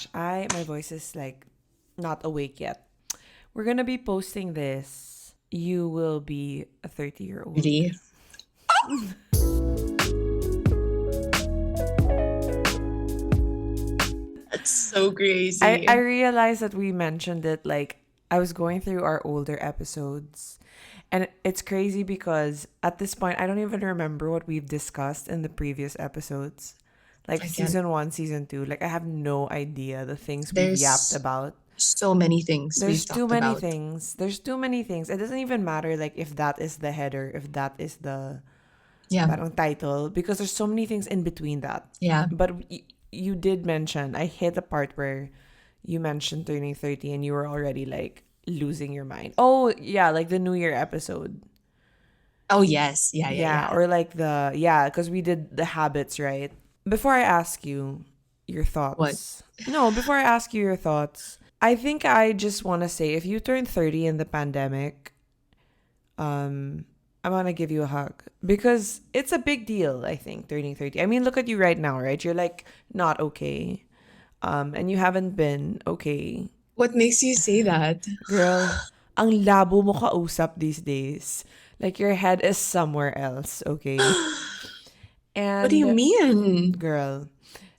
gosh, my voice is like not awake yet. We're gonna be posting this. You will be a 30-year-old. Really? That's so I crazy. realized that we mentioned it like I was going through our older episodes. And it's crazy because at this point I don't even remember what we've discussed in the previous episodes. Like I can't. season 1, season 2. Like I have no idea the things we've yapped There's about. so many things There's we've too talked many about. things. There's too many things. It doesn't even matter like if that is the header, if that is the Yeah. parang title, because there's so many things in between that. Yeah. But you did mention, I hit the part where you mentioned turning 30 and you were already like losing your mind. Oh, yeah, like the New Year episode. Oh, yes. Yeah, yeah, Yeah, yeah. or like because we did the habits, right? Before I ask you your What? thoughts, no, before I ask you your thoughts, I think I just want to say if you turn 30 in the pandemic, I want to give you a hug because it's a big deal, I think, turning 30. I mean, look at you right now, right? You're like not okay. And you haven't been okay. What makes you say that? Girl, ang labo mo kausap these days. Like your head is somewhere else, okay? What do you And mean? girl,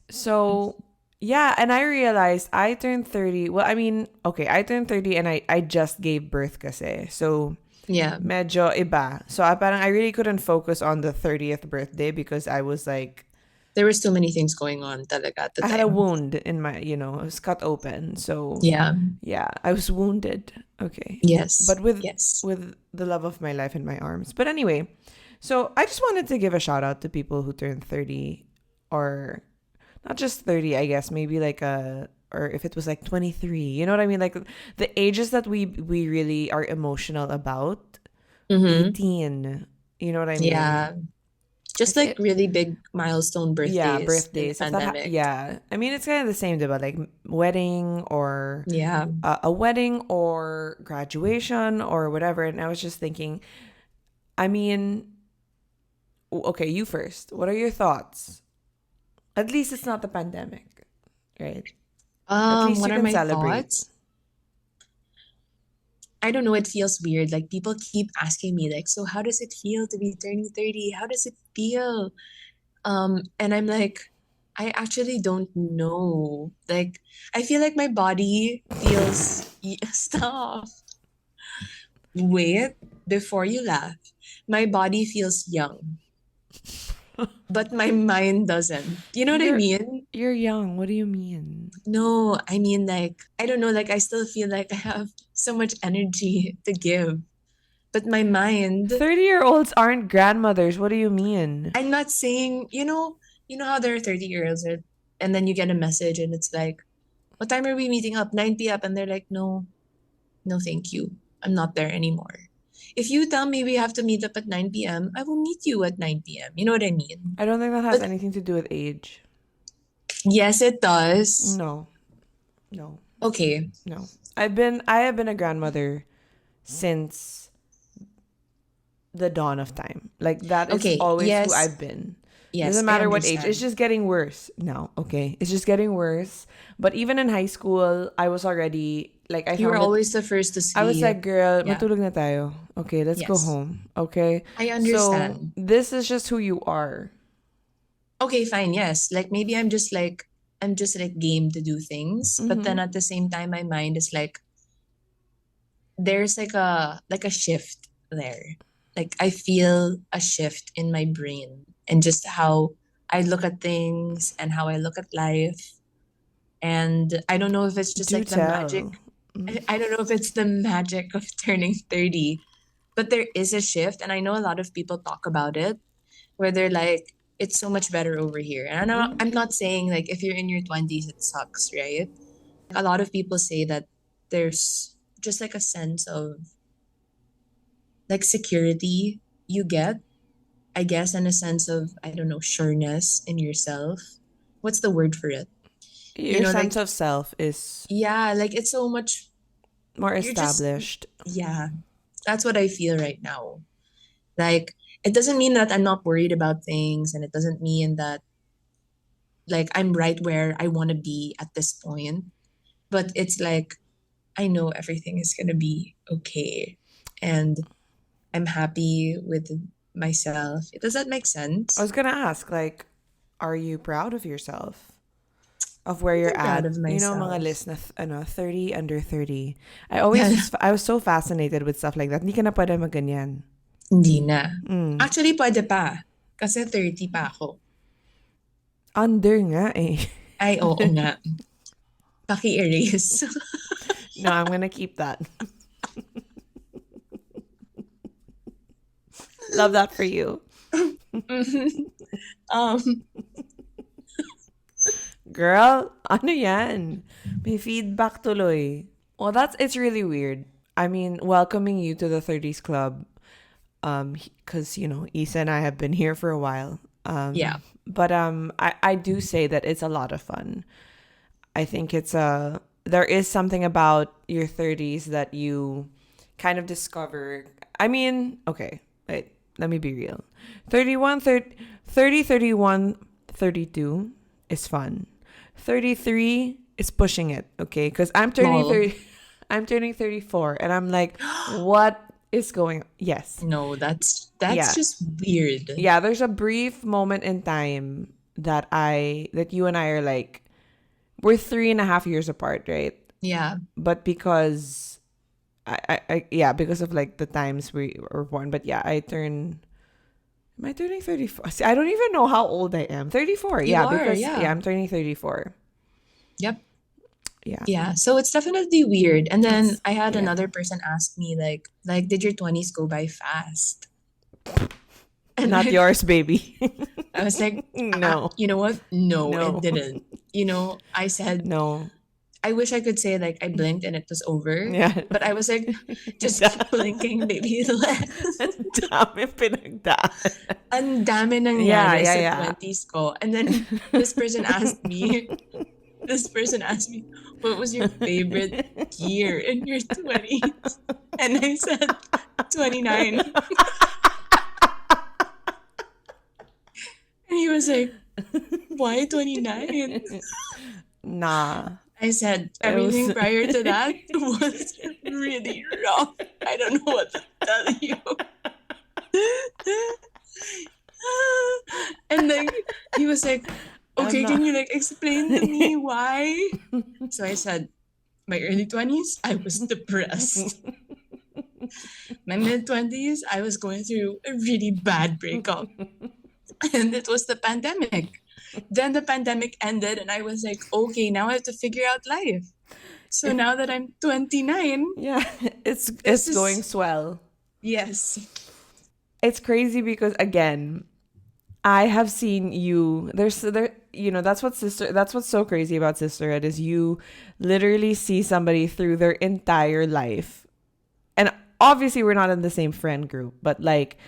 so yeah, and I realized I turned 30. Well, I mean, okay, I turned 30 and I just gave birth kasi. So Yeah. medyo iba. So parang I really couldn't focus on the 30th birthday because I was like, There were so many things going on talaga at the I had a time. wound in my, it was cut open. So Yeah. yeah, I was wounded. Okay. Yes. But with Yes. with the love of my life in my arms. But anyway, so I just wanted to give a shout out to people who turned 30 or not just 30, I guess, maybe like or if it was like 23. You know what I mean? Like the ages that we really are emotional about. Mm-hmm. 18. You know what I mean? Yeah. Just It's like it really big milestone Yeah, birthdays in the birthdays. If pandemic. yeah. I mean, it's kind of the same, diba? Like wedding or Yeah. a wedding or graduation or whatever. And I was just thinking, I mean, okay, you first. What are your thoughts? At least it's not the pandemic, right? At least What you are can my celebrate. thoughts? I don't know, it feels weird. Like people keep asking me, like, so how does it feel to be turning 30? How does it feel? And I'm like, I actually don't know. Like, I feel like my body feels stop. Wait, before you laugh. My body feels young, but my mind doesn't. You know what I You're mean? you're young. What do you mean? No, I mean like I don't know, like I still feel like I have so much energy to give. But my mind, 30-year-olds aren't grandmothers. What do you mean? I'm not saying, you know how there are 30-year-olds and then you get a message and it's like, what time are we meeting up? 9 p.m. And they're like, no, no, thank you. I'm not there anymore. If you tell me we have to meet up at 9 p.m., I will meet you at 9 p.m. You know what I mean? I don't think that has But anything to do with age. yes, it does. No. No. Okay. No. I have been a grandmother since the dawn of time. Like that is Okay. always who Yes. I've been. Yes, Doesn't I matter what age. It's understand. just getting worse now, okay? It's just getting worse. But even in high school, I was already like I You were found it always the first to I was like, sleep. girl, Yeah. matulog na tayo. Okay, let's go Yes. home. Okay? I So, understand. this is just who you are. Okay, fine. Yes. Like maybe I'm just like game to do things, but then Mhm. at the same time my mind is like there's like a shift there. Like I feel a shift in my brain and just how I look at things and how I look at life. And I don't know if it's just Do like the tell. magic. I don't know if it's the magic of turning 30, but there is a shift. And I know a lot of people talk about it where they're like, it's so much better over here. And Mhm. I'm not saying like if you're in your 20s, it sucks, right? A lot of people say that there's just like a sense of like security you get, I guess, and a sense of, I don't know, sureness in yourself. What's the word for it? Your sense Like, of self is yeah, like it's so much, more you're just, established. yeah, that's what I feel right now. Like, it doesn't mean that I'm not worried about things, and it doesn't mean that, like I'm right where I want to be at this point. But it's like I know everything is gonna be okay, and I'm happy with myself. Does that make I sense? was gonna ask, like, are you proud of yourself? Of where I you're think I'm proud at? of You know, mga myself. list na, 30, under 30. I was so fascinated with stuff like that. Hindi ka na pwede magganyan. Hindi na. Mm. Actually, pwede pa. Kasi 30 pa ako. Under nga eh. Ay, oo nga. Paki-erase. No, I'm gonna keep that. Love that for you. um, Girl, ano yan? May feedback tuloy. Well, it's really weird. I mean, welcoming you to the 30s club. Because, Isa and I have been here for a while. yeah. But I do say that it's a lot of fun. I think there is something about your 30s that you kind of discover. I mean, okay, wait, let me be real. 31, 30, 30, 31, 32 is fun. 33 is pushing it, okay? Because I'm turning Small. 30, I'm turning 34, and I'm like, what is going on? Yes. No, that's Yeah. just weird. Yeah, there's a brief moment in time that you and I are like, we're 3.5 years apart, right? Yeah. But because because of like the times we were born. But yeah, am I turning 34? See, I don't even know how old I am. 34. You Yeah, are, because yeah. I'm turning 34. Yep. Yeah. Yeah. So it's definitely weird. And then I had Yeah. another person ask me like did your 20s go by fast? And Not yours, baby. I was like, No. you know what? No, No. it didn't. I said, No. I wish I could say like I blinked and it was over. Yeah. But I was like, just keep blinking, baby. Ang dami pinagdaan. Ang dami Yeah, nangyari yeah, sa yeah. 20s ko. And then this person asked me, what was your favorite year in your 20s? And I said, 29. And he was like, why 29? Nah. I said, It was everything prior to that was really rough. I don't know what to tell you. And like, he was like, okay, can you like explain to me why? So I said, my early 20s, I was depressed. My mid 20s, I was going through a really bad breakup. And it was the pandemic. Then the pandemic ended, and I was like, okay, now I have to figure out life. So now that I'm 29, yeah, it's is- going swell. yes. It's crazy because again, I have seen you. That's what's so crazy about sisterhood is you literally see somebody through their entire life, and obviously we're not in the same friend group, but like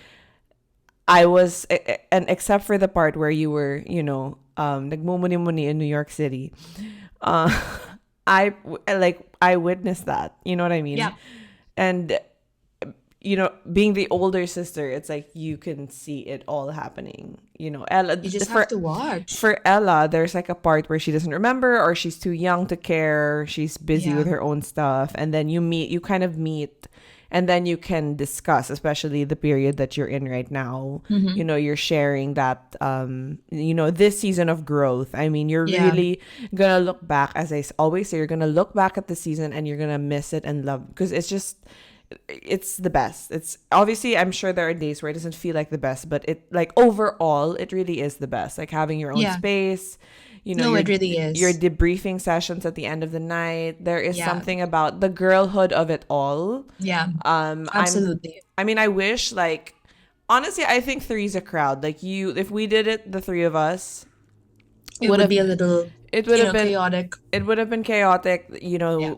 I was, and except for the part where you were, nagmumuni-muni in New York City, uh, I witnessed that. You know what I mean? Yeah. And being the older sister, it's like you can see it all happening. Ella. You just have to watch. For Ella, there's like a part where she doesn't remember, or she's too young to care. She's busy with her own stuff, and then you kind of meet. And then you can discuss, especially the period that you're in right now. Mm-hmm. You're sharing that, this season of growth. I mean, you're really going to look back, as I always say, you're going to look back at the season and you're going to miss it and love, because it's the best. It's obviously, I'm sure there are days where it doesn't feel like the best, but overall, it really is the best. Like having your own space. It really is. Your debriefing sessions at the end of the night. There is something about the girlhood of it all. Yeah. Absolutely. I wish, like, honestly, I think three's a crowd. Like if we did it, the three of us, it would be a little. It would have been chaotic. It would have been chaotic,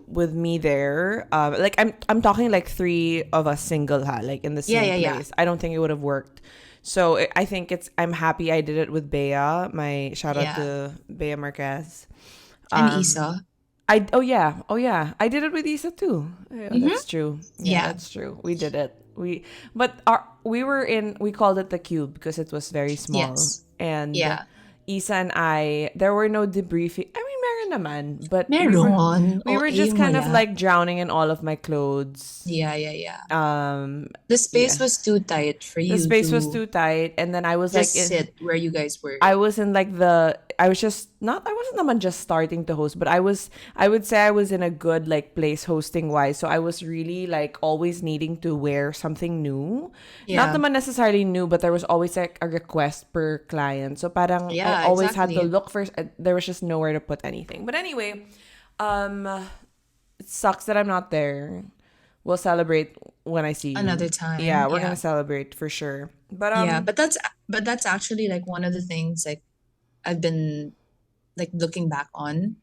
with me there. I'm talking like three of us single, like in the same place. I don't think it would have worked. So I think I'm happy I did it with Bea. My shout out to Bea Marquez. And Isa. I did it with Isa too. That's true. Yeah, that's true. We did it. We called it the cube because it was very small. Yes. And Isa and I, there were no debriefing. I mean, meron naman, but Meron. we were OA just mo kind of yan. like drowning in all of my clothes. Yeah. Um, The space yeah, was too tight for the you space was to too tight, and then I was like, just sit where you guys were. I was in like I was just not, I wasn't naman just starting to host, but I would say I was in a good like place hosting wise. So I was really like always needing to wear something new. Not Yeah. naman necessarily new, but there was always like a request per client. So parang I Yeah, always had to exactly. look for, there was just nowhere to put anything. But anyway, um, it sucks that I'm not there. We'll celebrate when I see Another you. time. Yeah, we're Yeah. gonna celebrate for sure. But Yeah, but that's actually like one of the things like I've been like looking back on,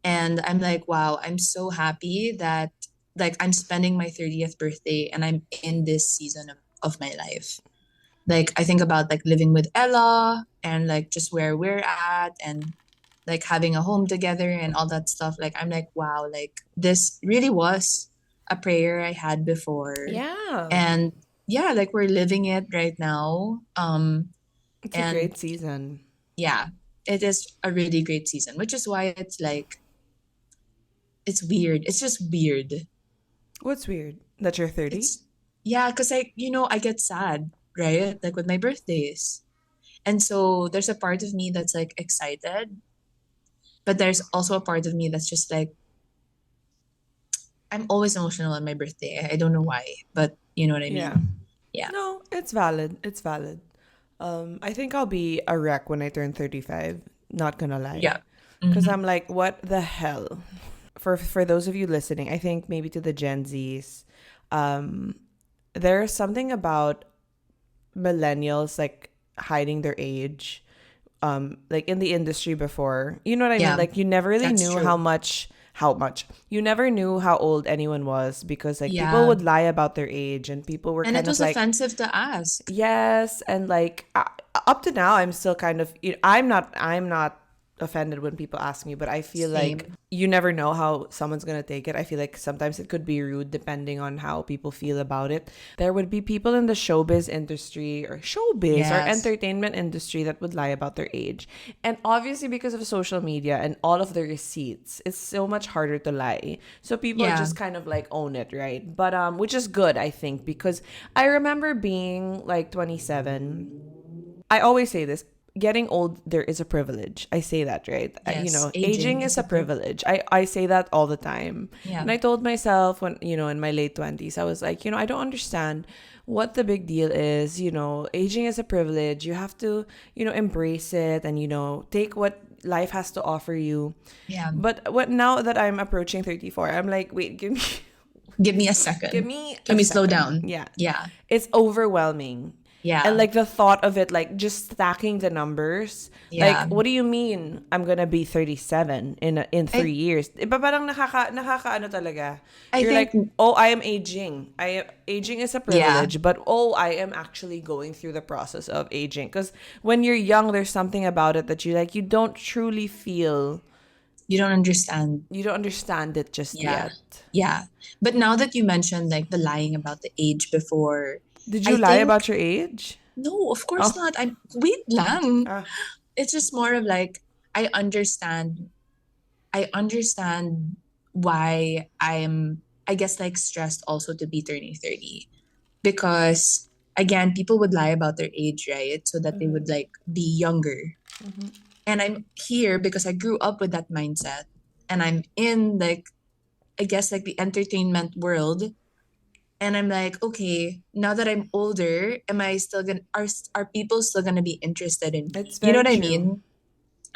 and I'm like, wow, I'm so happy that like I'm spending my 30th birthday and I'm in this season of my life. Like I think about like living with Ella and like just where we're at and like having a home together and all that stuff. Like I'm like, wow, like this really was a prayer I had before. yeah, And yeah, like we're living it right now. it's a And great season. yeah, it is a really great season, which is why it's like it's weird. It's just weird. What's weird? That you're 30? It's yeah, because like, I get sad, right? Like with my birthdays. And so there's a part of me that's like excited, but there's also a part of me that's just like I'm always emotional on my birthday. I don't know why, but you know what I Yeah. mean? Yeah. No, it's valid. It's valid. I think I'll be a wreck when I turn 35. Not gonna lie. Yeah. Because Hmm. I'm like, what the hell? For those of you listening, I think maybe to the Gen Zs, um, there's something about millennials like hiding their age. Like in the industry before. You know what I mean? Yeah, Like you never really that's knew true. how much. You never knew how old anyone was because like people Yeah. would lie about their age and people were And it kind of was like, offensive to ask. yes, and like up to now I'm still kind of, I'm not offended when people ask me, but I feel like Same. you never know how someone's going to take it. I feel like sometimes it could be rude depending on how people feel about it. There would be people in the showbiz industry or showbiz or Yes. entertainment industry that would lie about their age. And obviously because of social media and all of the receipts, it's so much harder to lie. So people Yeah. just kind of like own it, right? But which is good, I think, because I remember being like 27. I always say this, getting old there is a privilege. I say that, right? Yes. Aging Aging is is a a privilege. I say that all the time. yeah. And I told myself when, in my late 20s, I was like, I don't understand what the big deal is. Aging is a privilege. You have to, embrace it and, take what life has to offer you. Yeah. But what now that I'm approaching 34, I'm like, wait, Give me a give second. me Can a we slow second. down? Yeah. Yeah. It's overwhelming. And Yeah. like the thought of it, like just stacking the numbers, like Yeah. what do you mean I'm gonna be 37 in I 3 years? Iba parang ano talaga. I You're think like, oh, I am aging. Aging is a yeah. privilege, but oh, I am actually going through the process of aging. Because when you're young, there's something about it that you don't truly feel. You don't understand. You don't understand it just Yeah. yet. Yeah. But now that you mentioned like the lying about the age before, Did I you lie think about your age? no, of course Oh, not. I'm wait lang. ah, It's just more of like I understand I understand why I guess like stressed also to be turning 30 because again people would lie about their age, right? So that they would like be younger. And I'm here because I grew up with that mindset and I'm in like I guess like the entertainment world and I'm like, okay, now that I'm older, am I still gonna are people still gonna be interested in me? it's You know very what I true. mean?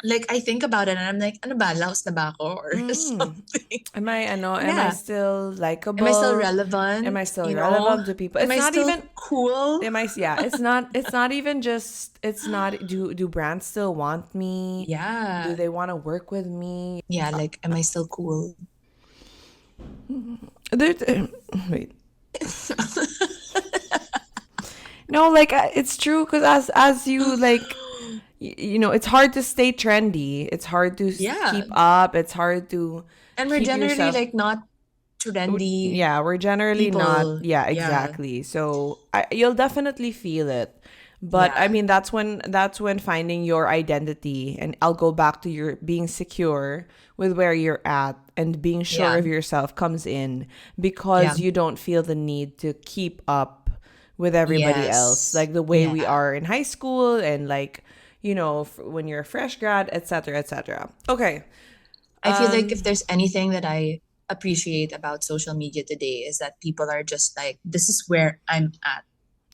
Like I think about it and I'm like, ano ba, laos na ba ako or Mm. something? Am I Yeah. still Am I still likable? Am relevant? I still relevant to people? Am It's I not still even cool? yeah, it's not even just, it's not, do brands still want me? Do Yeah. they want to work with me? Yeah, like, am I still cool? There, wait. No, like it's true because as you like it's hard to stay trendy. It's hard to Yeah. keep up. It's hard to And we're keep generally yourself. like not trendy Yeah, we're generally not. people. Yeah, Yeah. exactly. So you'll definitely feel it. But I Yeah. mean, that's when finding your identity, and I'll go back to your being secure with where you're at and being sure Yeah. of yourself comes in, Yeah. because you don't feel the need to keep up with everybody else, Yes. like the way we Yeah. are in high school, and like, when you're a fresh grad, etc., etc. Okay. I feel like if um there's anything that I appreciate about social media today is that people are just like, this is where I'm at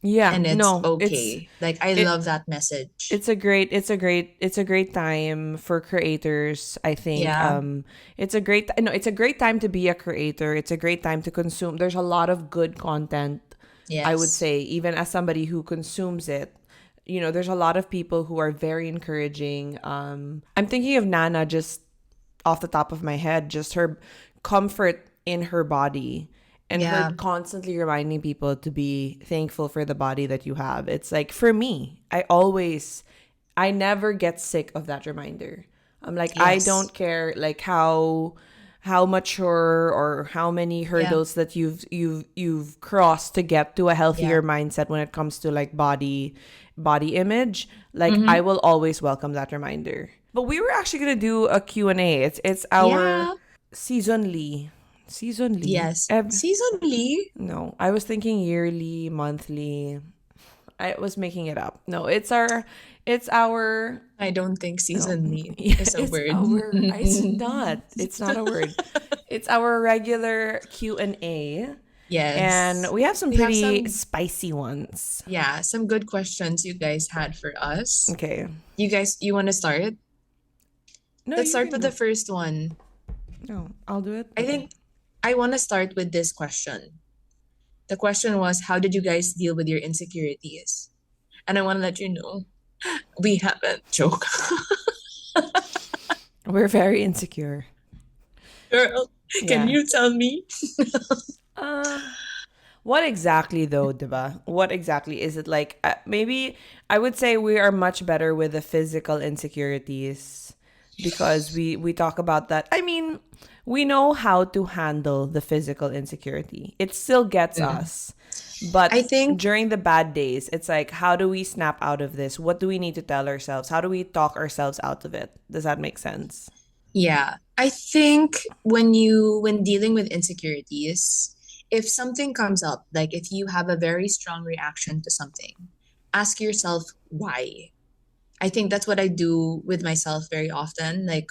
yeah, and it's no, okay. Like I it love that message. it's a great time for creators, I think. Yeah. It's a great time to be a creator. It's a great time to consume. There's a lot of good content, I would Yes. say, even as somebody who consumes it. There's a lot of people who are very encouraging. I'm thinking of Nana, just off the top of my head, just her comfort in her body, and her Yeah. constantly reminding people to be thankful for the body that you have. It's like, for me, I never get sick of that reminder. I'm like, I Yes. don't care like how mature or how many Yeah. hurdles that you've crossed to get to a Yeah. healthier mindset when it comes to like body image. Like, I Mm-hmm. will always welcome that reminder. But we were actually gonna do a Q&A. It's our Yeah. seasonally. Seasonally. Yes. Seasonally. No, I was thinking yearly, monthly. I was making it up. No, it's our I don't think no. seasonally Yeah, is a word. it's not a word. It's our regular Q&A, and Yes. we have some We have pretty some, spicy ones. yeah, some good questions you guys had for us. Okay. You want to start? No, Let's you start can with the go. first one. No, I'll do it. I Okay. think I want to start with this question. The question was, how did you guys deal with your insecurities? And I want to let you know, we haven't. Joke. We're very insecure. Girl, can Yeah. you tell me? Uh, what exactly though, diba? What exactly is it like? Maybe I would say we are much better with the physical insecurities, because we talk about that. I mean, we know how to handle the physical insecurity. It still gets Mm. us. I But think, during the bad days, it's like, how do we snap out of this? What do we need to tell ourselves? How do we talk ourselves out of it? Does that make sense? yeah, I think when dealing with insecurities, if something comes up, like if you have a very strong reaction to something, ask yourself why. I think that's what I do with myself very often. Like,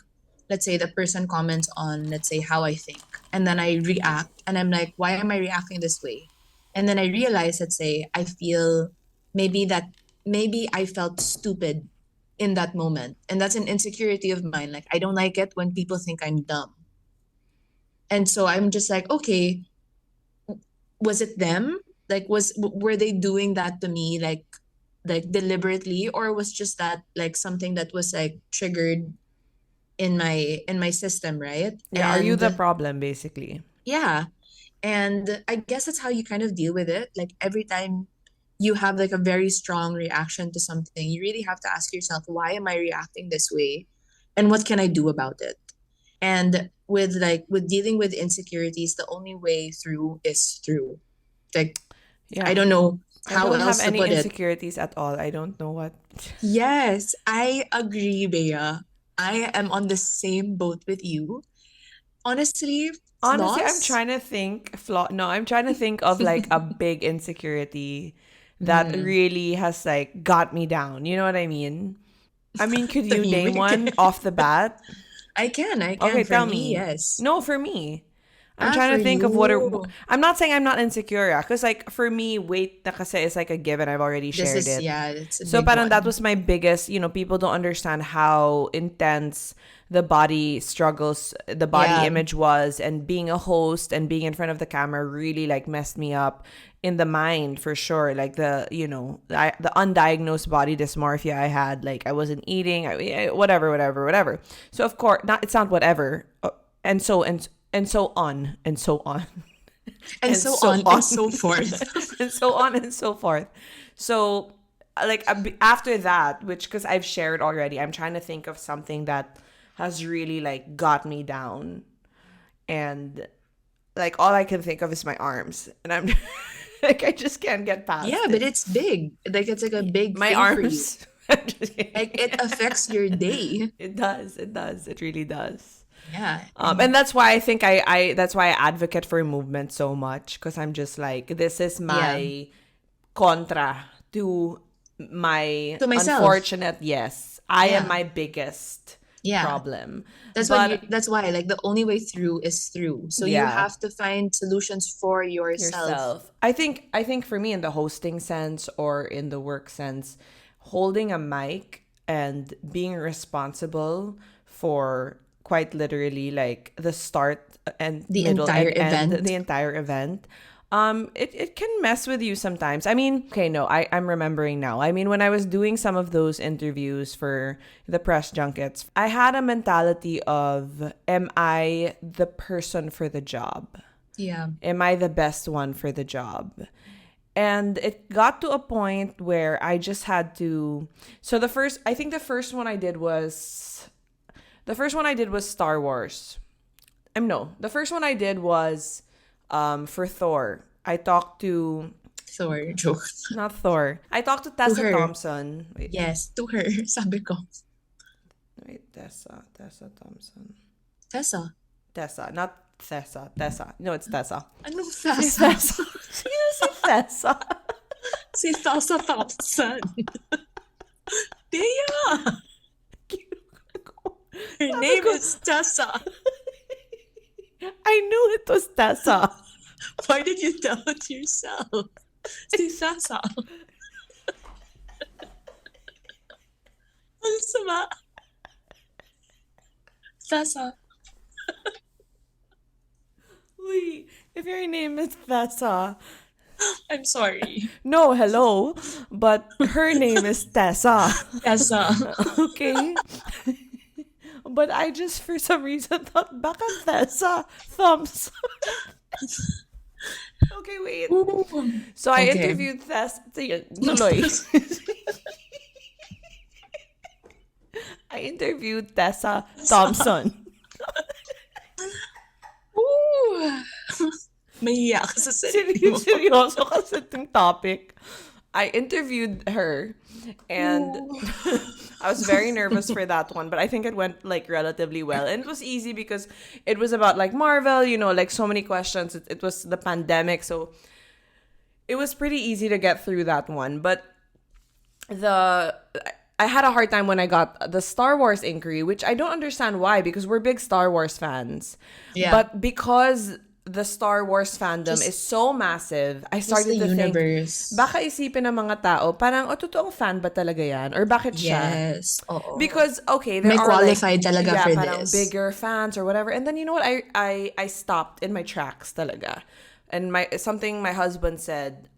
let's say the person comments on, let's say, how I think, and then I react, and I'm like, why am I reacting this way? And then I realize, let's say, I feel maybe that maybe I felt stupid in that moment. And that's an insecurity of mine. Like, I don't like it when people think I'm dumb. And so I'm just like, okay, was it them? Like, were they doing that to me, like deliberately, or was just that like something that was like triggered in my system, right? Yeah, are you the And problem basically? yeah, and I guess that's how you kind of deal with it. Like every time you have like a very strong reaction to something, you really have to ask yourself, why am I reacting this way? And what can I do about it? And with dealing with insecurities, the only way through is through. Like I Yeah. don't know I how don't have else to any put it. insecurities at all. I don't know what. Yes, I agree, Bea. I am on the same boat with you. Honestly, Honestly, I'm flaws? trying to think flaw. No, I'm trying to think of like a big insecurity that Mm. really has like got me down. You know what I mean? I mean, could you Tahimik. name one off the bat? I can. Okay, For tell me, me. yes. No, for me. I'm Ah, trying for to think of what it. you. I'm not saying I'm not insecure, because like for me, weight na kasi is like a given. I've already This shared is, it. yeah, it's a So big parang that one. was my biggest, people don't understand how intense the body struggles, the body Yeah. image was, and being a host and being in front of the camera really like messed me up in the mind for sure. Like the undiagnosed body dysmorphia I had, like I wasn't eating, whatever, whatever, whatever. So of course, it's not whatever, and so and so on and so on And and so so on and on so forth. and so on and so forth. So, like after that, which because I've shared already, I'm trying to think of something that has really like got me down, and like all I can think of is my arms, and I'm Like I just can't get Yeah, past but it. it's big. Like it's like a big My thing for you. arms. I'm just Like kidding. it affects your day. It does. It does. It really does. Yeah. And And that's why I think I that's why I advocate for movement so much because I'm just like this is yeah. my contra to my To myself. unfortunate yes. I am Yeah. my biggest Yeah. problem. That's But why like the only way through is through. So you yeah, have to find solutions for yourself. yourself. I think for me in the hosting sense or in the work sense, holding a mic and being responsible for quite literally like the start and The middle entire and end event. the entire event. It can mess with you sometimes. I mean, okay, no, I'm remembering now. I mean, when I was doing some of those interviews for the press junkets, I had a mentality of, am I the person for the job? Yeah. Am I the best one for the job? And it got to a point where I just had to. So I think the first one I did was Star Wars. No, the first one I did was for Thor. I talked to, Thor joke. not Thor. I talked to To Tessa her. Thompson. Yes, to her. Sabi ko. Tessa Thompson. Tessa. Tessa, not Thessa. Tessa. No, it's Tessa. Anong Si Thessa? Tessa. Sino si Tessa? Si Thessa Thompson. Thea! Her Sabi name ko, is Tessa. I knew it was Tessa. Why did you doubt yourself? Si Thessa. Ang sama. Thessa. Wait, if your name is Thessa, I'm sorry. no, hello, but her name is Tessa. Tessa. Okay? But I just, for some reason, thought, baka Tessa Thompson. Okay, wait. Ooh. So I Okay. interviewed Tessa. Tuloy. I interviewed Tessa Thompson. Ooh. Mahiya ka sa sarili mo. Seryoso kasi itong topic. I interviewed her and Ooh. I was very nervous for that one, but I think it went like relatively well. And it was easy because it was about like Marvel, like so many questions. It was the pandemic, so it was pretty easy to get through that one. But the I had a hard time when I got the Star Wars inquiry, which I don't understand why because we're big Star Wars fans. Yeah. But because the Star Wars fandom Just- is so massive, I Just started the to think, universe. baka isipin ng mga tao, parang, totoong fan ba talaga yan? Or bakit siya? Yes. Oo. Because, okay, there May are qualified like, talaga yeah, for parang this. bigger fans or whatever. And then, you know what? I stopped in my tracks talaga. And something my husband said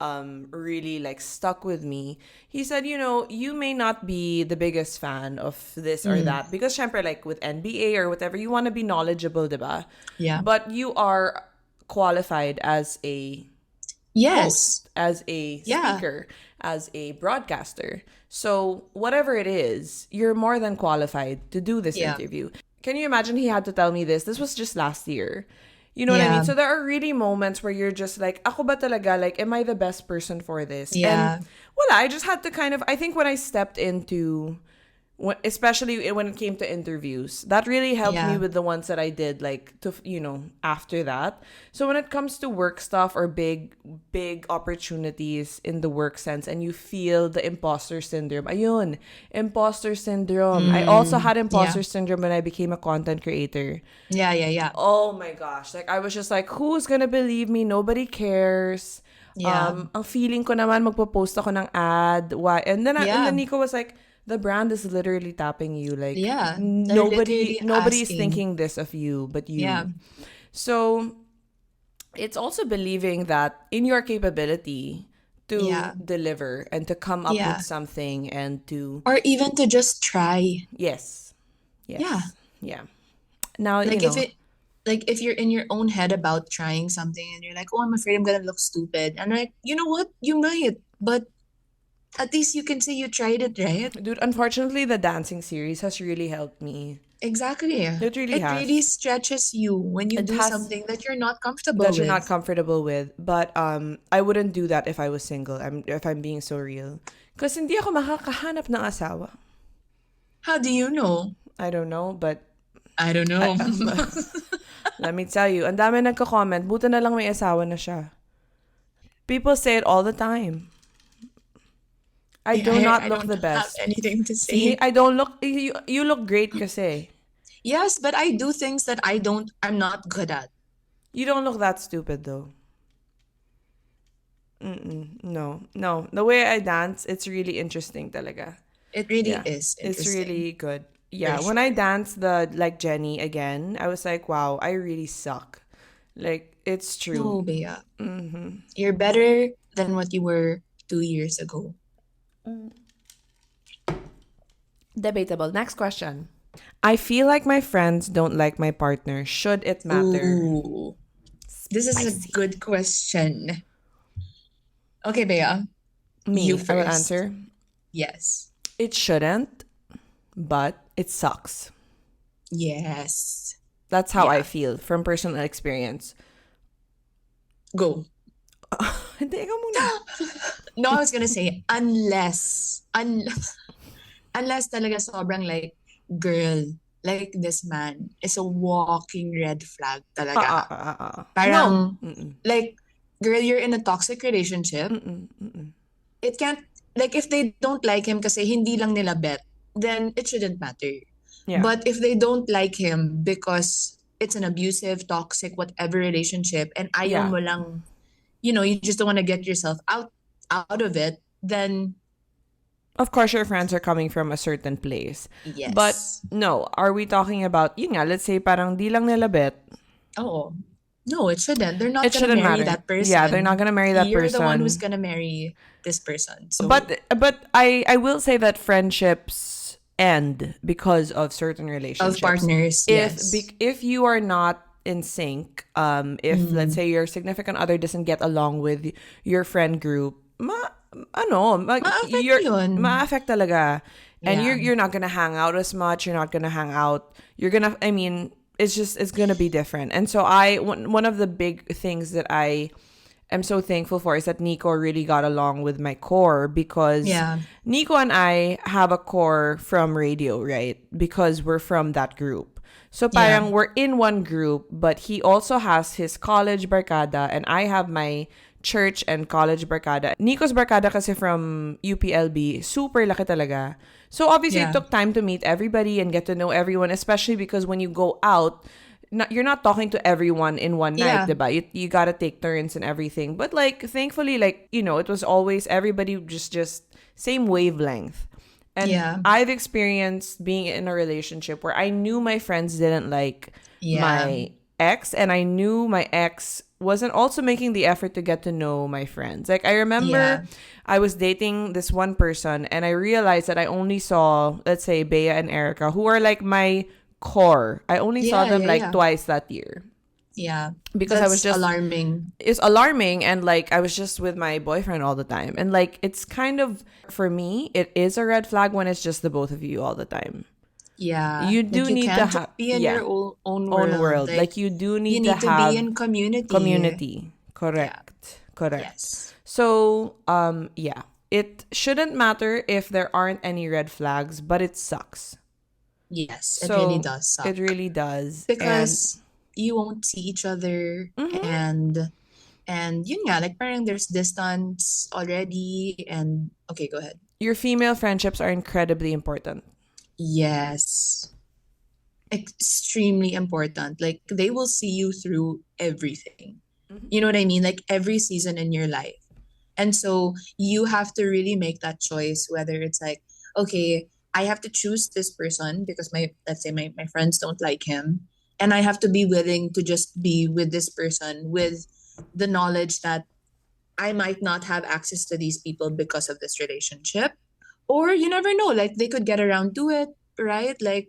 really like stuck with me. He said, you may not be the biggest fan of this or that because syempre like with NBA or whatever, you want to be knowledgeable, diba? Yeah. But you are qualified as a Yes. host, as a Yeah. speaker, as a broadcaster. So whatever it is, you're more than qualified to do this Yeah. interview. Can you imagine he had to tell me this? This was just last year. You know what I Yeah. mean? So there are really moments where you're just like, ako ba talaga? Like, am I the best person for this? Yeah. And I just had to I think when I stepped into, especially when it came to interviews, that really helped me Yeah. with the ones that I did, like, to, after that. So when it comes to work stuff or big opportunities in the work sense and you feel the imposter syndrome, ayun, imposter syndrome. I also had imposter syndrome when I became a content creator. Yeah. Oh my gosh. Like, I was just like, who's gonna believe me? Nobody cares. Yeah. Ang feeling ko naman, magpo-post ako ng ad. Why? And then Yeah. Nico was like, the brand is literally tapping you. Like, Yeah. They're nobody's literally asking. thinking this of you but you. Yeah. So, it's also believing that in your capability to Yeah. deliver and to come up Yeah. with something and to, Or even to just try. yes. Yeah. Yeah. Now, Like if you're in your own head about trying something and you're like, oh, I'm afraid I'm gonna look stupid. And like, you know what? You might, but At least you can say you tried it, right? Dude, unfortunately, the dancing series has really helped me. Exactly. It really It really has. stretches you when you It do has something that you're not comfortable that you're not with. comfortable with. But I wouldn't do that if I was single. If I'm being so real. Because hindi ako makakahanap ng asawa. How do you know? I don't know, but I don't I, know. let me tell you, ang dami nagko-comment, buti na lang may asawa na siya. People say it all the time. I do not I look don't the have best. anything to See, say. I don't look. You look great kasi. Yes, but I do things that I'm not good at. You don't look that stupid though. No, no. The way I dance, it's really interesting talaga. It really Yeah, is it's interesting, really good. for Yeah, when I sure. danced the like Jenny again, I was like, wow, I really suck. Like it's true. No, Bea. You're better than what you were 2 years ago. Debatable. Next question. I feel like my friends don't like my partner. Should it matter? Ooh, this is a Spicy. good question. Okay, Bea, you Me, I will first. answer. Yes. It shouldn't, but it sucks. Yes. That's how I Yeah. feel from personal experience. Go. Hindi, ikaw muna. No, I was gonna say unless talaga sobrang like girl, like this man is a walking red flag talaga. No. Parang like girl, you're in a toxic relationship. It can't like if they don't like him kasi hindi lang nila bet, then it shouldn't matter. Yeah. But if they don't like him because it's an abusive, toxic, whatever relationship and ayaw Yeah. mo lang, you just don't want to get yourself out of it, then Of course, your friends are coming from a certain place. But yes. no, are we talking about, yun nga, let's say parang di lang nila bet. Oh, no, it shouldn't. They're not It gonna shouldn't marry matter. that Yeah, they're not person. gonna marry that You're the one who's person. gonna marry this person. So, But I will say that friendships end because of certain of relationships. partners, yes. If you are not in sync, if let's say your significant other doesn't get along with your friend group, Ma-affect you're yun. ma-affect talaga. And Yeah. you're not gonna hang out as much. You're not gonna hang out. I mean, it's gonna be different. And so one of the big things that I am so thankful for is that Nico really got along with my core, because Yeah. Nico and I have a core from radio, right? Because we're from that group. So Yeah. parang we're in one group, but he also has his college barkada and I have my church and college barkada. Nico's barkada kasi from UPLB, super laki talaga. So obviously it Yeah. took time to meet everybody and get to know everyone, especially because when you go out, you're not talking to everyone in one night, Yeah. diba? You gotta take turns and everything. But like, thankfully, like, it was always everybody just same wavelength. And Yeah. I've experienced being in a relationship where I knew my friends didn't like Yeah. my ex, and I knew my ex wasn't also making the effort to get to know my friends. Like, I remember Yeah. I was dating this one person and I realized that I only saw, let's say, Bea and Erica, who are like my core. I only saw Yeah. them Yeah. like Yeah. twice that year Yeah. because I was That's just, alarming. it's alarming, and like I was just with my boyfriend all the time, and like it's kind of, for me, it is a red flag when it's just the both of you all the time. Yeah. You Like do you need to can't just have, be in yeah, your own own world. world. Like Like you do you need to need to be have in community. community. Yeah. Correct. Yes. So yeah, it shouldn't matter if there aren't any red flags, but it sucks. Yes. It really So does it suck. really does. And Because you won't see each other, mhm, and yun nga, like parang there's distance already, and okay, go ahead. your female friendships are incredibly important. Yes. Extremely important. Like they will see you through everything. You know what I mean? Like every season in your life. And so you have to really make that choice, whether it's like, okay, I have to choose this person because let's say my friends don't like him. And I have to be willing to just be with this person with the knowledge that I might not have access to these people because of this relationship. Or you never know, like they could get around to it, right? Like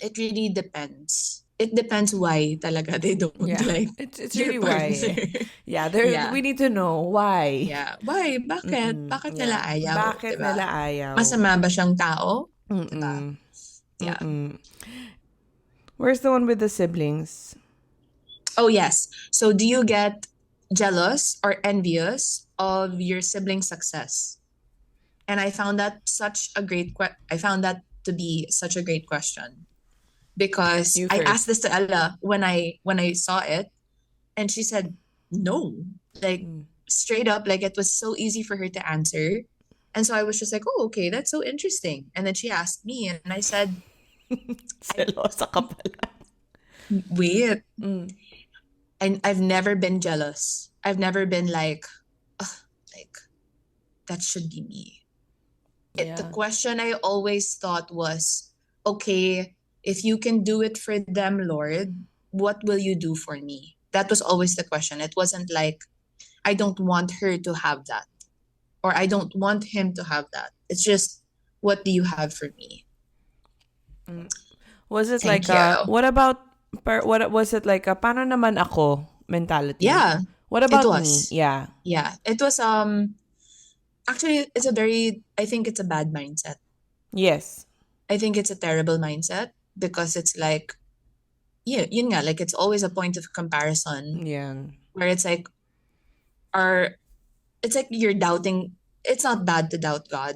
it really depends. it depends why talaga they don't Yeah. like It's your really partner. why. Yeah, there Yeah. we need to know why. Yeah. Why? Bakit? Mm-mm. Bakit nila Yeah. ayaw, Bakit 'di ba? nila ayaw? Masama ba siyang tao? 'Di ba? Mm-mm. Yeah. Mm-mm. Where's the one with the siblings? Oh, yes. So do you get jealous or envious of your sibling's success? And I found that to be such a great question because You I asked first. this to Ella when I saw it, and she said no. Like Mm. straight up, like it was so easy for her to answer. And so I was just like, "Oh, okay, that's so interesting." And then she asked me and I said, I Selosa ka pala. wait, Mm. I've never been jealous. I've never been like, "Ugh, like that should be me." The Yeah. question I always thought was, okay, if you can do it for them, Lord, what will you do for me? That was always the question. It wasn't like, I don't want her to have that, or I don't want him to have that. It's just, what do you have for me? Mm. Was it like Thank you. a what about what was it like a paano naman ako mentality? Yeah, What it about me? was. Yeah. Yeah, it was, actually, I think it's a bad mindset. Yes. I think it's a terrible mindset because it's like, yeah, yun nga, like it's always a point of comparison Yeah. where it's like, are it's like you're doubting. It's not bad to doubt God.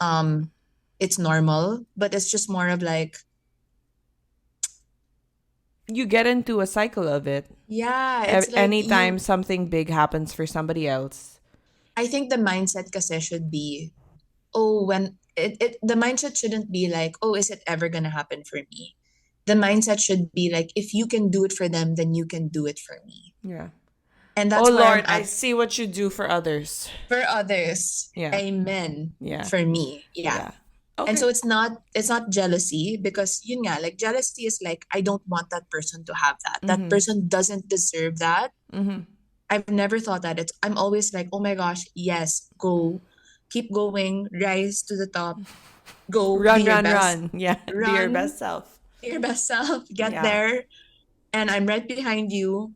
Um, it's normal, but it's just more of like, You get into a cycle of it. yeah, it's like Anytime you. something big happens for somebody else. I think the mindset kasi should be, oh, when the mindset shouldn't be like, oh, is it ever gonna happen for me? The mindset should be like, if you can do it for them, then you can do it for me. Yeah. And Oh that's where I'm Lord, I at. see what you do for others. For others, Yeah. amen. Yeah. For me, yeah. Yeah. And Okay. so it's not jealousy because yun nga, like jealousy is like, I don't want that person to have that. That Mhm. person doesn't deserve that. Mhm. I've never thought that. I'm always like, oh my gosh, yes, go, keep going, rise to the top, go, be Run, your run, best, run. Yeah. Be your run, best self. be your best self, get Yeah. there, and I'm right behind you.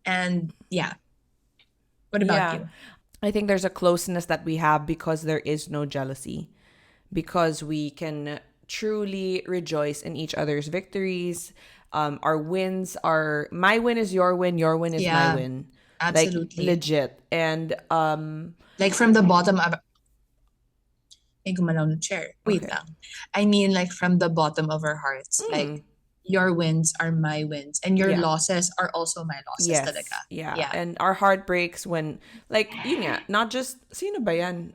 And yeah, what about Yeah. you? I think there's a closeness that we have because there is no jealousy. Because we can truly rejoice in each other's victories. Our wins are my win is your win is my Yeah, win. Like absolutely. legit. And Like from the bottom of, ay, gumalaw ng chair. Wait okay. lang. I mean, like from the bottom of our hearts, Mm, like your wins are my wins, and your yeah. losses are also my losses, Yes. talaga. Yeah. Yeah. And our heart breaks when like yun nga, not just sino ba yan?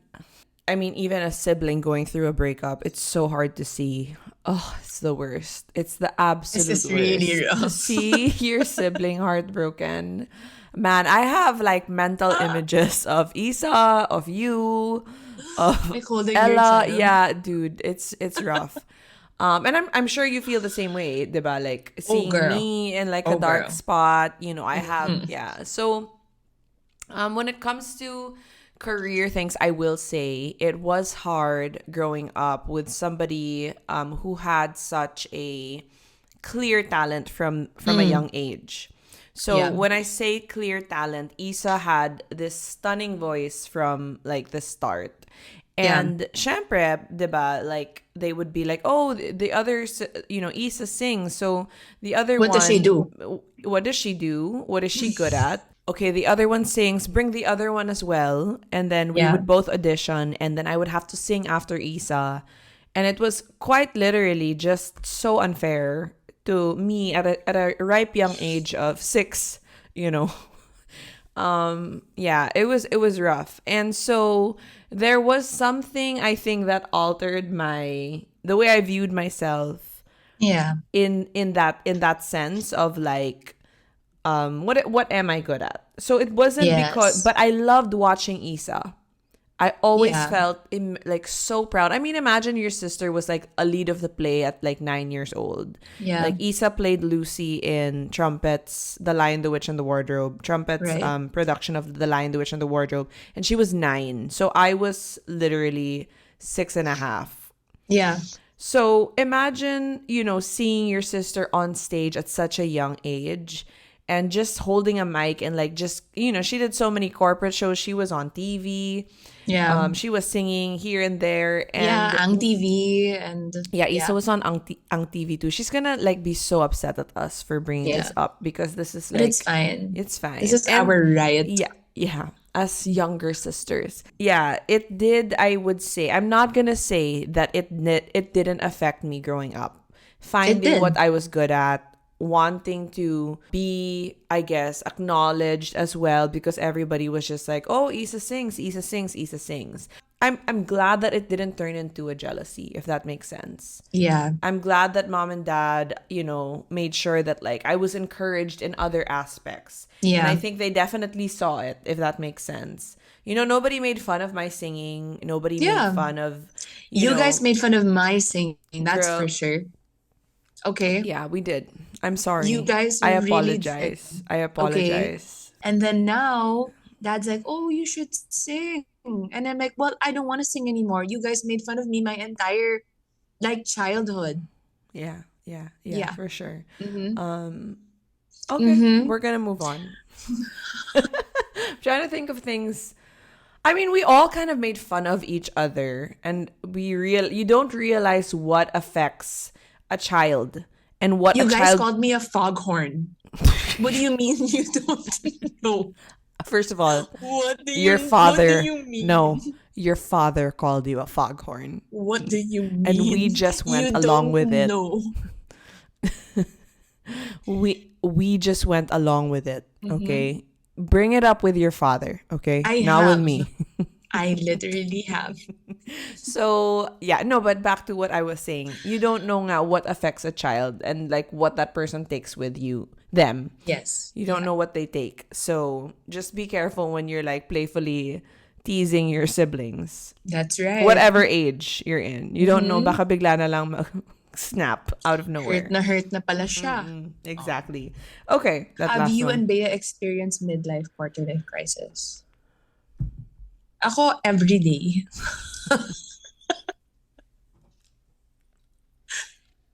I mean, even a sibling going through a breakup, it's so hard to see. Oh, it's the worst. It's the This absolute is really worst. To rough. see your sibling heartbroken. Man, I have like mental images of Isa, of you, of Like holding your Ella. child. Yeah, dude, it's rough. And I'm sure you feel the same way, diba? Like Oh, seeing girl. me in like a Oh, dark girl. spot, I have Mhm. yeah. So when it comes to career things, I will say it was hard growing up with somebody who had such a clear talent from a Mm. young age. So Yeah. when I say clear talent, Isa had this stunning voice from like the start. Yeah. And syempre, 'di ba, like they would be like, "Oh, the others, Isa sings." So the other What does she one, do? what does she do? What is she good at? Okay, the other one sings, bring the other one as well. And then we Yeah. would both audition, and then I would have to sing after Isa. And it was quite literally just so unfair to me at a ripe young age of 6, you know. Yeah, it was rough. And so there was something I think that altered my the way I viewed myself Yeah. in that sense of like what am I good at? So it wasn't because Yes. but I loved watching Isa. I always Yeah. felt like so proud. I mean, imagine your sister was like a lead of the play at like 9 years old. Yeah. Like Isa played Lucy in Trumpets, The Lion, the Witch, and the Wardrobe. Trumpets Right. production of The Lion, the Witch, and the Wardrobe, and she was 9. So I was literally 6 and a half. Yeah. So imagine, seeing your sister on stage at such a young age and just holding a mic and like just, she did so many corporate shows. She was on TV. Yeah. She was singing here and there. Yeah, And Ang TV and yeah, Isa yeah. was on Ang TV too. She's gonna like be so upset at us for bringing Yeah. this up because this is But it's like, fine. it's This fine. is And our right. yeah, as younger sisters. Yeah, it did, I would say. I'm not gonna say that it didn't affect me growing up. It Finding what did. I was good at, wanting to be, I guess, acknowledged as well because everybody was just like, "Oh, Isa sings, Isa sings, Isa sings." I'm glad that it didn't turn into a jealousy, if that makes sense. Yeah. I'm glad that mom and dad, made sure that like I was encouraged in other aspects. And I Yeah. think they definitely saw it, if that makes sense. Nobody made fun of my singing. Nobody made Yeah. fun of, You guys made fun of my singing, that's for girl. sure. Okay. Yeah, we did. I'm You sorry. guys I really did. apologize. I Okay. apologize. And then now, dad's like, oh, you should sing. And I'm like, well, I don't want to sing anymore. You guys made fun of me my entire like childhood. Yeah, yeah, yeah, Yeah. for sure. Mm-hmm. Um, okay, Mm-hmm. we're gonna move on. Trying to think of things. I mean, we all kind of made fun of each other, and you don't realize what affects a child and what a You guys child. called me a foghorn. What do you mean you don't know? First of all, What do your you what do father. you mean? No, your father called you a foghorn, What do you and mean? we just went You along don't with it. know. We just went along with it. Mm-hmm. Okay, bring it up with your father. Okay, I not with have. me. I literally have. So yeah, no, but back to what I was saying. You don't know nga what affects a child and like what that person takes with them. Yes. You don't know what they take. So just be careful when you're like playfully teasing your siblings. That's right. Whatever age you're in. You don't know, Mhm. baka bigla na lang snap out of nowhere. Hurt na pala siya. Exactly. Okay, that Have last you one. and Bea experienced midlife quarter life crisis? Ako, every day.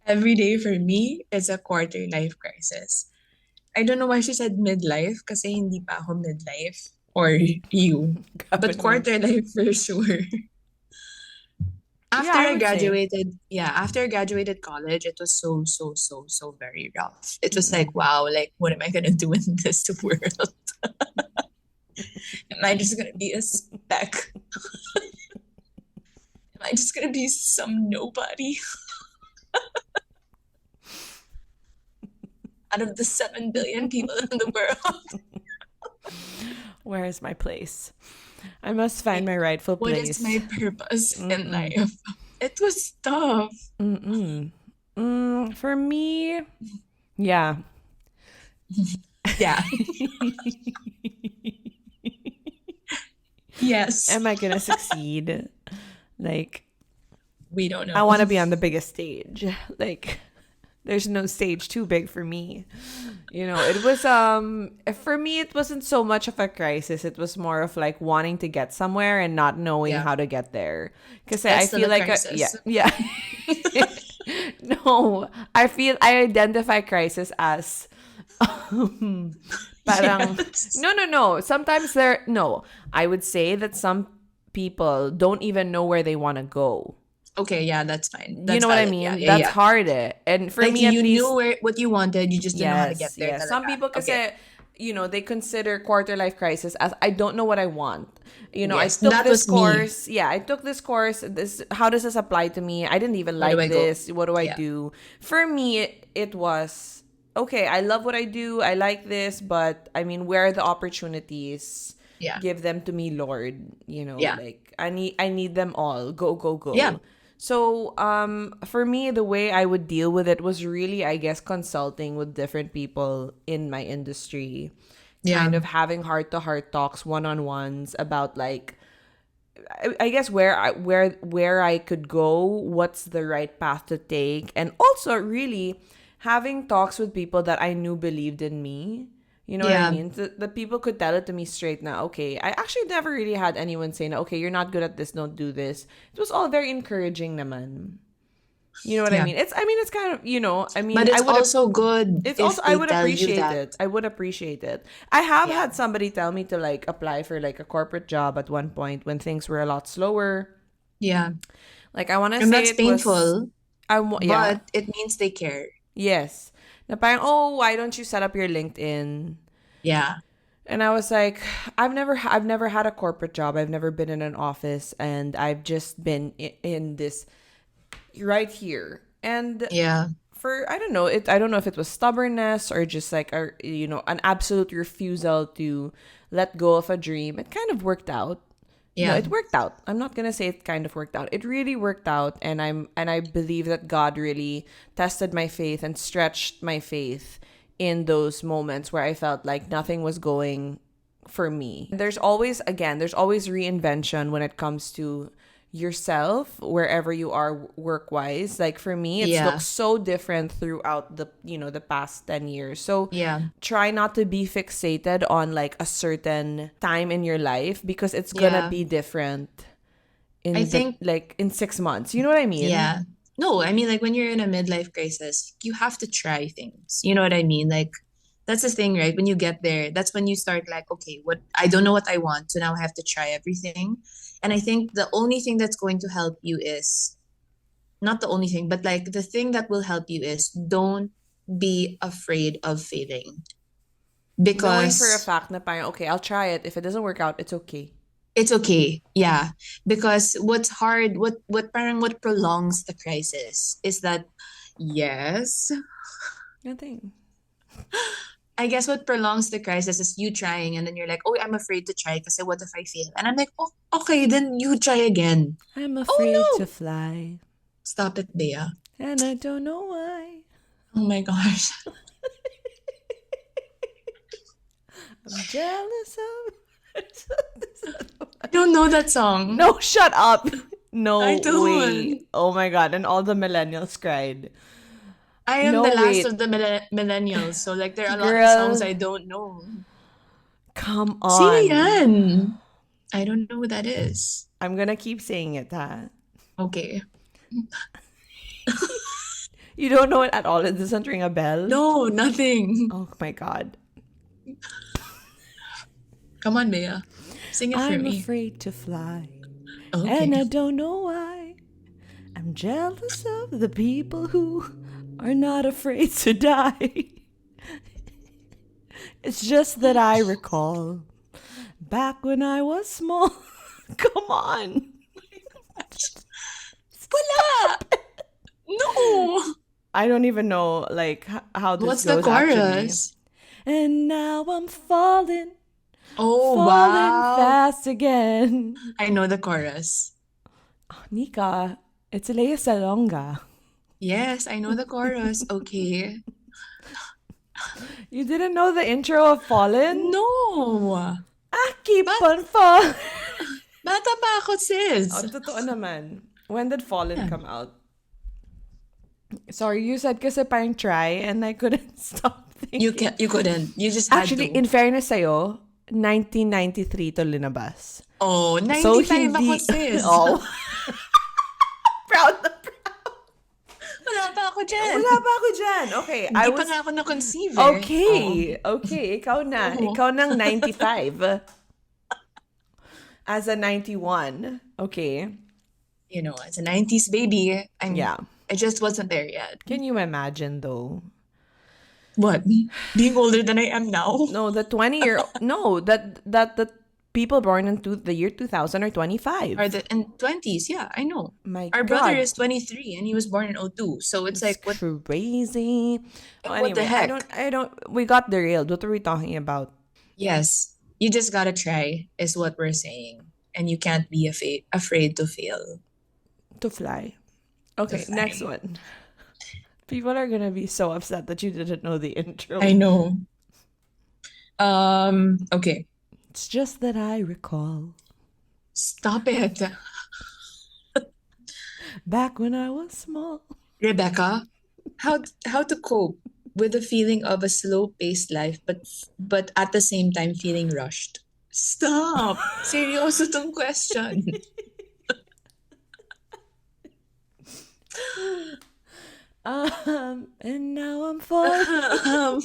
Every day for me is a quarter life crisis. I don't know why she said midlife kasi hindi pa ako midlife or you. Grabe But naman. quarter life for sure. After I I would say. graduated, after I graduated college, it was so very rough. It was like, wow, like what am I gonna do in this world? Am I just gonna be a speck? Am I just gonna be some nobody? Out of the 7 billion people in the world. Where is my place? I must find my rightful What place. is my purpose in life? It was tough. For me, yeah. Yeah. Yes. Am I gonna succeed? Like, We don't know. I want to be on the biggest stage. Like, there's no stage too big for me. It was for me it wasn't so much of a crisis. It was more of like wanting to get somewhere and not knowing Yeah. how to get there. Because I That's still feel a like crisis. yeah. No, I identify crisis as parang Yes. no. Sometimes I would say that some people don't even know where they want to go. Okay, yeah, that's fine. That's You know what I valid. mean? Yeah, yeah, That's yeah. hard. And for Like me, at you least, knew what you wanted, you just didn't know how to get there. yes. Some talaga. people, kasi, Okay. they consider quarter life crisis as I don't know what I want. I Yes, took that this was me. course. Yeah, I took this course. How does this apply to me? I didn't even Where do like I go? this. What do I Yeah. do? For me, it was okay. I love what I do. I like this, but I mean, where are the opportunities? Yeah. Give them to me, Lord. Yeah. Like I need them all. Go, go, go. Yeah. So, for me, the way I would deal with it was really, I guess, consulting with different people in my industry, Yeah. kind of having heart-to-heart talks, one-on-ones about like, I guess where I could go, what's the right path to take, and also really having talks with people that I knew believed in me. You know what I Yeah. mean? The people could tell it to me straight now. Okay, I actually never really had anyone say, "Okay, you're not good at this. Don't do this." It was all very encouraging, naman. You know what I Yeah. mean? It's kind of, But I it's would have, also good it's also, if I they would tell you appreciate that. it. I would appreciate it. I have Yeah. had somebody tell me to like apply for like a corporate job at one point when things were a lot slower. Yeah. Like I want to And say that's it was, painful, yeah, but it means they care. yes. Na parang, oh, why don't you set up your LinkedIn? Yeah. And I was like, I've never had a corporate job. I've never been in an office, and I've just been in this right here. And Yeah. for I don't know if it was stubbornness or just like an absolute refusal to let go of a dream. It kind of worked out. No, Yeah. it worked out. I'm not gonna say it kind of worked out. It really worked out, and I believe that God really tested my faith and stretched my faith in those moments where I felt like nothing was going for me. There's always reinvention when it comes to yourself wherever you are work wise. Like for me, it's Yeah. looks so different throughout the past 10 years. So Yeah. try not to be fixated on like a certain time in your life because it's gonna Yeah. be different I in the think, like in 6 months. You know what I mean? yeah. No, I mean, like when you're in a midlife crisis, you have to try things. You know what I mean? Like, that's the thing, right? When you get there, that's when you start like, okay, what I don't know what I want, so now I have to try everything. And I think the only thing that's going to help you is not the only thing, but like the thing that will help you is don't be afraid of failing. Knowing for a Because fact na parang, okay, I'll try it. If it doesn't work out, it's okay. it's okay. Yeah. Because what's hard, what prolongs the crisis is that yes, Nothing. I guess what prolongs the crisis is you trying and then you're like, oh, I'm afraid to try because what if I fail? And I'm like, oh, okay, then you try again. I'm Oh afraid to no. fly, Stop it, Bea. and I don't know why. Oh my gosh. I'm jealous of. I don't know that song. No, shut up. No I way. don't. Oh my god, and all the millennials cried. I am the No, last wait. of the millennials, so like there are a lot of songs Girl, I don't know. come Sino on. yan? I don't know who that is. I'm gonna keep saying it, ha? Okay. You don't know it at all? It doesn't ring a bell? No, nothing. Oh my god. Come on, Bea. Sing it for I'm me. afraid to fly, Okay. and I don't know why. I'm jealous of the people who are not afraid to die. It's just that I recall back when I was small. Come on. Wala! No! I don't even know like how this What's the goes actually. chorus? And now I'm falling, Oh, falling wow. fast again. I know the chorus. Oh, Nica, it's Leia Salonga. Yes, I know the chorus. Okay. You didn't know the intro of Fallen? No! I keep But, on falling. bata pa ako, sis. Oh, totoo naman. When did Fallen Yeah. come out? Sorry, you said kasi parang try and I couldn't stop thinking. You couldn't. You just had Actually, to. in fairness sa'yo, 1993 to linabas. Oh, 95 So, ako, sis. Oh. Proud na proud. Wala pa ako dyan. Wala pa ako dyan. Okay, Hindi pa nga ako na-conceive eh. Okay, okay. Ikaw na. Oo. Ikaw ng 95. As a 91. Okay. You know, as a 90s baby, Yeah. I just wasn't there yet. Can you imagine though? What? Being older than I am now? No, the 20-year no, that the people born into the year 2000 are 25. Or in 20s, yeah, I know. My Our God. brother is 23 and he was born in 02. So it's like, what? Crazy. Oh, What the anyway, heck? I don't we got derailed. What are we talking about? Yes, you just gotta try, is what we're saying. And you can't be afraid to fail. To fly. Okay, fly. next one. People are gonna be so upset that you didn't know the intro. I know. Okay. It's just that I recall Stop it. back when I was small. Rebecca, how to cope with the feeling of a slow-paced life but at the same time feeling rushed? Stop. Seryoso tong question. And now I'm Um,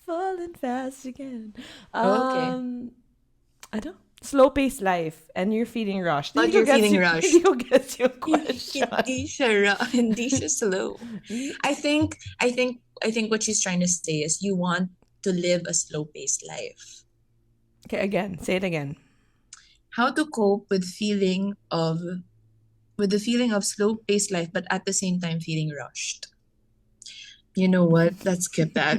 falling fast again. okay. I don't. Slow paced life, and you're feeling rushed. But Hindi ko you're gets feeling you. Hindi rushed. ko gets yung question. Hindi siya slow. I think what she's trying to say is you want to live a slow-paced life. Okay, again. Say it again. How to cope with the feeling of slow-paced life, but at the same time feeling rushed. You know what? Let's skip that.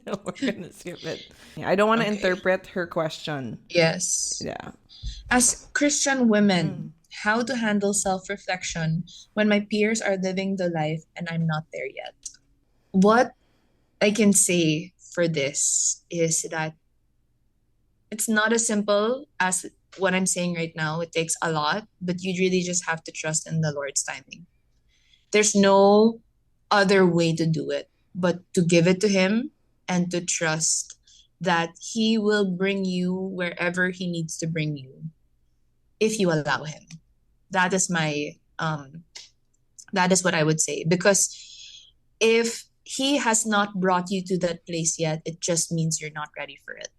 No, we're gonna skip it. I don't want to Okay. interpret her question. Yes. Yeah. As Christian women, how to handle self-reflection when my peers are living the life and I'm not there yet. What I can say for this is that it's not as simple as what I'm saying right now. It takes a lot, but you really just have to trust in the Lord's timing. There's no other way to do it but to give it to Him and to trust that He will bring you wherever He needs to bring you if you allow Him. That is that is what I would say, because if He has not brought you to that place yet, it just means you're not ready for it.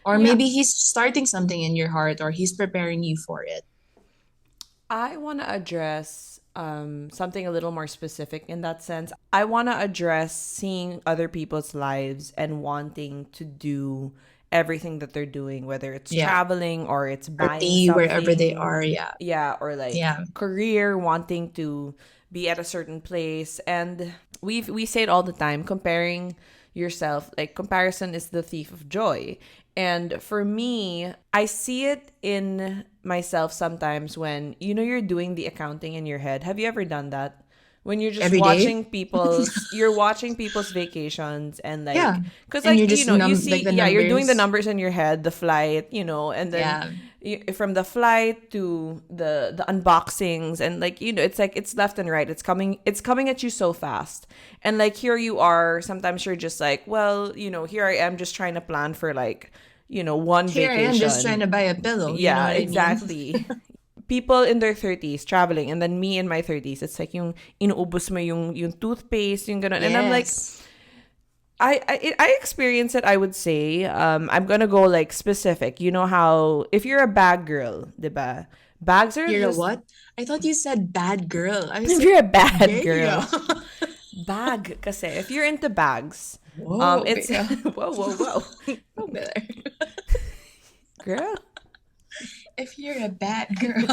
Or Yeah. maybe He's starting something in your heart, or He's preparing you for it. I want to address something a little more specific in that sense. I want to address seeing other people's lives and wanting to do everything that they're doing, whether it's Yeah. traveling or it's Or buying be something. wherever they are. Yeah. Yeah, or like Yeah. career, wanting to be at a certain place. And we say it all the time, comparing yourself, like comparison is the thief of joy. And for me, I see it in myself sometimes when you're doing the accounting in your head. Have you ever done that? When you're just Every day? watching people's vacations and like, Yeah. because And like you're just you see, like the you're doing the numbers. numbers in your head, the flight, and then from the flight to the unboxings, and like it's like it's left and right. It's coming at you so fast, and like here you are. Sometimes you're just like, well, here I am just trying to plan for like one Here I vacation. am just trying to buy a pillow. You know Yeah, what exactly. People in their 30s traveling, and then me in my 30s, it's like yung inuubos mo yung toothpaste, yung ganun. I mean? And I'm like, Yes. I experience it, I would say. I'm gonna go like specific. You know how if you're a bag girl, diba? Bags are You're a just what? I thought you said bad girl. I was if like, you're a bad yeah. girl. Bag kasi if you're into bags, Whoa. it's yeah. whoa. Over there. Girl. If you're a bad girl.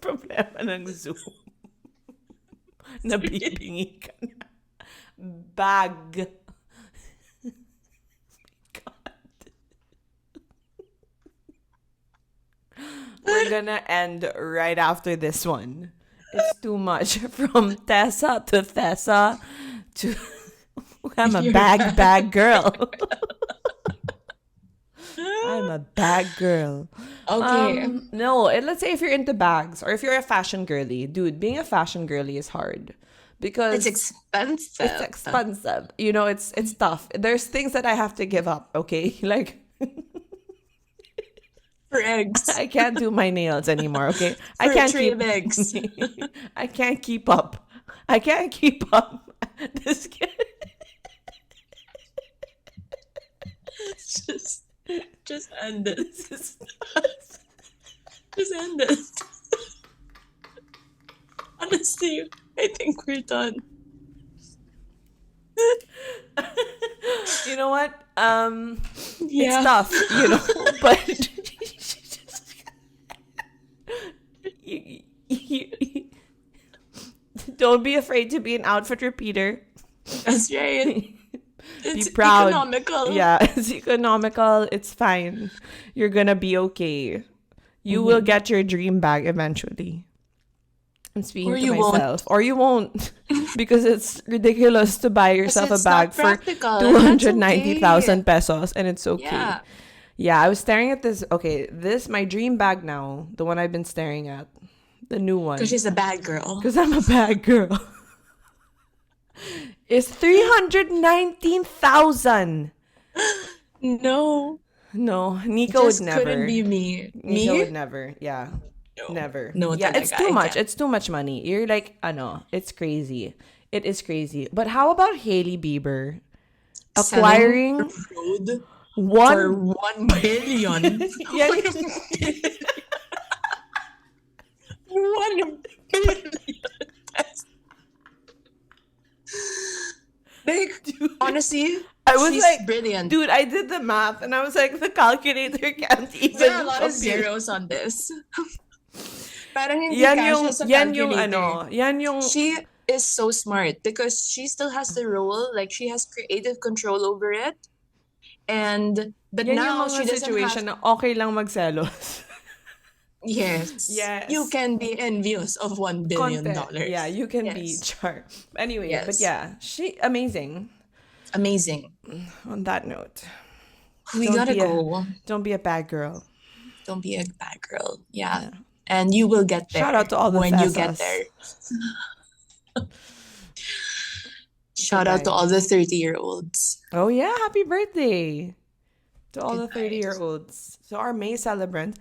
Problema ng Zoom. Nabibingi ka na. Bag. God. We're gonna end right after this one. It's too much. From Thessa to Thessa to I'm a bag girl. I'm a bag girl. Okay. No, let's say if you're into bags or if you're a fashion girly, dude, being a fashion girly is hard because It's expensive. it's expensive. It's tough. There's things that I have to give up, okay? Like For eggs. I can't do my nails anymore, okay? For a tray of eggs. I can't keep up. I can't keep up. This kid. Just end it. Just end it. Honestly, I think we're done. You know what? Yeah. It's tough, but you don't be afraid to be an outfit repeater. That's right. It's Be proud. economical. Yeah, it's economical. It's fine. You're gonna be okay. You will get your dream bag eventually. I'm speaking Or to you myself. Or you won't. Because it's ridiculous to buy yourself a it's bag not for practical. That's 290,000 pesos, and it's okay. Yeah. Yeah, I was staring at this. Okay, my dream bag now, the one I've been staring at, the new one. Because she's a bad girl. Because I'm a bad girl. Is 319,000. No. No, Nica Just would never. couldn't be me. Nica Me? would never. Yeah. No. Never. No Yeah, it's talaga. too I much. can't. It's too much money. You're like, it's crazy. It is crazy. But how about Hailey Bieber Selling acquiring road for one 1 billion. yan, 1 billion. Like, honestly, I was she's like, brilliant. dude, I did the math and I was like, the calculator can't There are a even lot of compute. zeros on this. Parang hindi kasya sa calculator. Yan yung, She is so smart because she still has the role, like she has creative control over it. But yan yung now mga she doesn't have. situation na okay lang magselos. Yes. Yes. You can be envious of $1 billion. Yeah, you can be Yes. char. Anyway, but Yes. yeah, she amazing. Amazing. On that note, We don't gotta be go. don't be a bad girl. Don't be a bad girl. Yeah. And you will get there. Shout out to all the when you get Thessas. there. Shout out to Goodbye. all the 30-year-olds. Oh yeah, happy birthday to all the Goodbye. 30-year-olds. So our May celebrants.